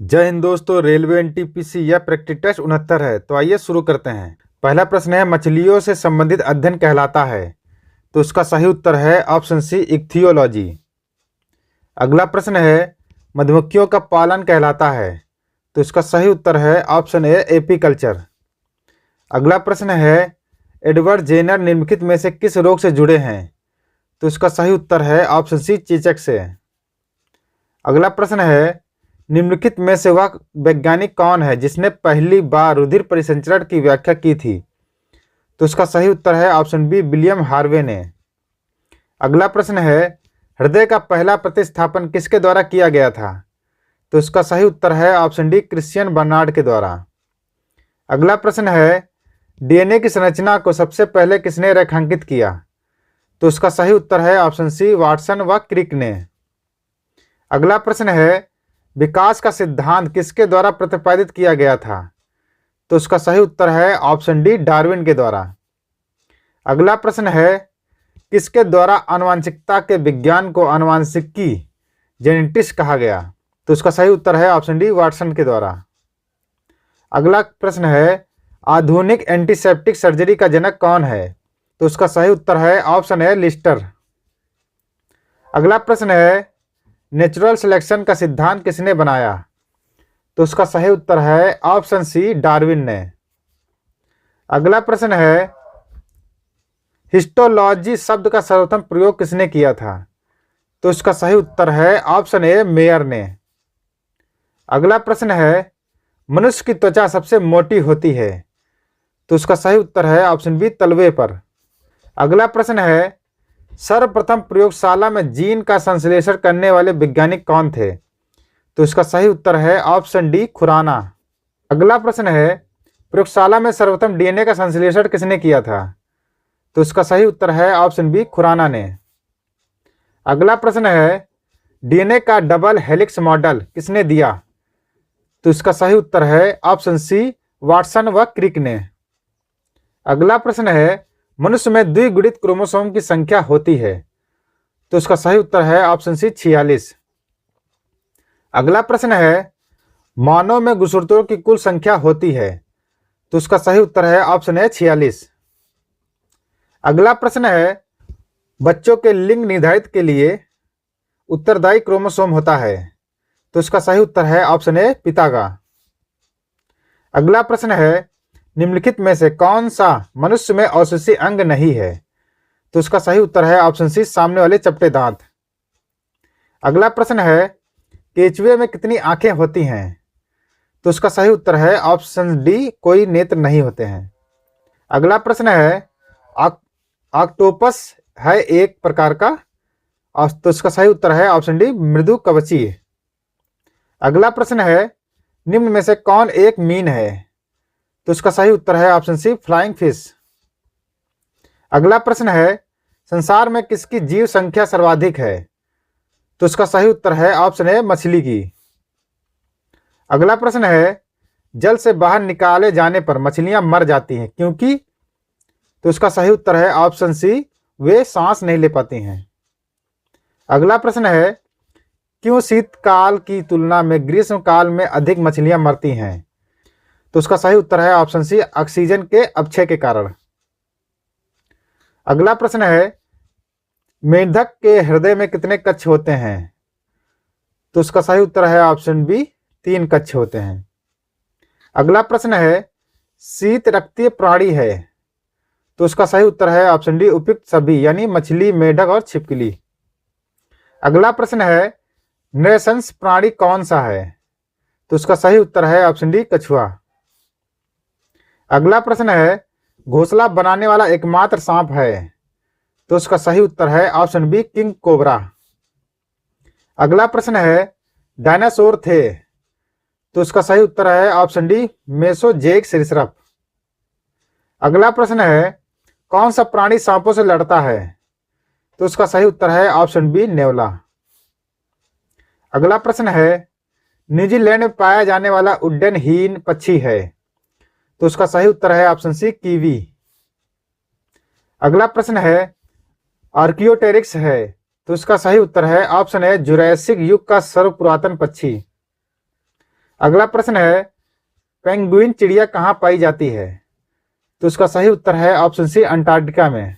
जय हिंद दोस्तों। Railway NTPC या प्रैक्टिस टेस्ट 69 है। तो आइए शुरू करते हैं। पहला प्रश्न है, मछलियों से संबंधित अध्ययन कहलाता है? तो इसका सही उत्तर है ऑप्शन सी, इक्थियोलॉजी। अगला प्रश्न है, मधुमक्खियों का पालन कहलाता है? तो इसका सही उत्तर है ऑप्शन ए, एपीकल्चर। अगला प्रश्न है, एडवर्ड जेनर निम्नलिखित में से किस रोग से जुड़े हैं? तो इसका सही उत्तर है ऑप्शन सी, चेचक से। अगला प्रश्न है, निम्नलिखित में से वह वैज्ञानिक कौन है जिसने पहली बार रुधिर परिसंचरण की व्याख्या की थी? तो इसका सही उत्तर है ऑप्शन बी, विलियम हार्वे ने। अगला प्रश्न है, हृदय का पहला प्रतिस्थापन किसके द्वारा किया गया था? तो इसका सही उत्तर है ऑप्शन डी, क्रिश्चियन बर्नार्ड के द्वारा। अगला प्रश्न है, डीएनए की संरचना को सबसे पहले किसने रेखांकित किया? तो इसका सही उत्तर है ऑप्शन सी, वाटसन व क्रिक ने। अगला प्रश्न है, विकास का सिद्धांत किसके द्वारा प्रतिपादित किया गया था? तो इसका सही उत्तर है ऑप्शन डी, डार्विन के द्वारा। अगला प्रश्न है, किसके द्वारा आनुवंशिकता के विज्ञान को आनुवंशिकी जेनेटिक्स कहा गया? तो इसका सही उत्तर है ऑप्शन डी, वाटसन के द्वारा। अगला प्रश्न है, आधुनिक एंटीसेप्टिक सर्जरी का जनक कौन है? तो इसका सही उत्तर है ऑप्शन ए, लिस्टर। अगला प्रश्न है, नेचुरल सिलेक्शन का सिद्धांत किसने बनाया? तो उसका सही उत्तर है ऑप्शन सी, डार्विन ने। अगला प्रश्न है, हिस्टोलॉजी शब्द का सर्वप्रथम प्रयोग किसने किया था? तो इसका सही उत्तर है ऑप्शन ए, मेयर ने। अगला प्रश्न है, मनुष्य की त्वचा सबसे मोटी होती है? तो उसका सही उत्तर है ऑप्शन बी, तलवे पर। अगला प्रश्न है, सर्वप्रथम प्रयोगशाला में जीन का संश्लेषण करने वाले वैज्ञानिक कौन थे? तो इसका सही उत्तर है ऑप्शन डी, खुराना। अगला प्रश्न है, प्रयोगशाला में सर्वप्रथम डीएनए का संश्लेषण किसने किया था? तो इसका सही उत्तर है ऑप्शन बी, खुराना ने। अगला प्रश्न है, डीएनए का डबल हेलिक्स मॉडल किसने दिया? तो इसका सही उत्तर है ऑप्शन सी, वाटसन व क्रिक ने। अगला प्रश्न है, मनुष्य में द्विगुणित क्रोमोसोम की संख्या होती है? तो इसका सही उत्तर है ऑप्शन सी, 46। अगला प्रश्न है, मानव में गुणसूत्रों की कुल संख्या होती है? तो इसका सही उत्तर है ऑप्शन ए, 46। अगला प्रश्न है, बच्चों के लिंग निर्धारित के लिए उत्तरदायी क्रोमोसोम होता है? तो इसका सही उत्तर है ऑप्शन ए, पिता का। अगला प्रश्न है, निम्नलिखित में से कौन सा मनुष्य में औशेषी अंग नहीं है? तो इसका सही उत्तर है ऑप्शन सी, सामने वाले चपटे दांत। अगला प्रश्न है, केचुए में कितनी आंखें होती हैं? तो इसका सही उत्तर है ऑप्शन डी, कोई नेत्र नहीं होते हैं। अगला प्रश्न है, ऑक्टोपस है एक प्रकार का? तो इसका सही उत्तर है ऑप्शन डी, मृदु कवचीय। अगला प्रश्न है, निम्न में से कौन एक मीन है? तो इसका सही उत्तर है ऑप्शन सी, फ्लाइंग फिश। अगला प्रश्न है, संसार में किसकी जीव संख्या सर्वाधिक है? तो इसका सही उत्तर है ऑप्शन ए, मछली की। अगला प्रश्न है, जल से बाहर निकाले जाने पर मछलियां मर जाती हैं क्योंकि? तो इसका सही उत्तर है ऑप्शन सी, वे सांस नहीं ले पाती हैं। अगला प्रश्न है, क्यों शीतकाल की तुलना में ग्रीष्मकाल में अधिक मछलियां मरती हैं? तो उसका सही उत्तर है ऑप्शन सी, ऑक्सीजन के अपक्षय के कारण। अगला प्रश्न है, मेंढक के हृदय में कितने कक्ष होते हैं? तो उसका सही उत्तर है ऑप्शन बी, 3 कक्ष होते हैं। अगला प्रश्न है, शीत रक्तीय प्राणी है? तो उसका सही उत्तर है ऑप्शन डी, उपयुक्त सभी, यानी मछली, मेंढक और छिपकली। अगला प्रश्न है, नृशंस प्राणी कौन सा है? तो उसका सही उत्तर है ऑप्शन डी, कछुआ। अगला प्रश्न है, घोंसला बनाने वाला एकमात्र सांप है? तो उसका सही उत्तर है ऑप्शन बी, किंग कोबरा। अगला प्रश्न है, डायनासोर थे? तो उसका सही उत्तर है ऑप्शन डी, मेसोजेइक सरीसृप। अगला प्रश्न है, कौन सा प्राणी सांपों से लड़ता है? तो उसका सही उत्तर है ऑप्शन बी, नेवला। अगला प्रश्न है, न्यूजीलैंड में पाया जाने वाला उड्डयनहीन पक्षी है? तो उसका सही उत्तर है ऑप्शन सी, कीवी। अगला प्रश्न है, आर्कियोटेरिक्स है? तो इसका सही उत्तर है ऑप्शन है, जुरैसिक युग का सर्वपुरातन पक्षी। अगला प्रश्न है, पेंगुइन चिड़िया कहाँ पाई जाती है? तो इसका सही उत्तर है ऑप्शन सी, अंटार्कटिका में।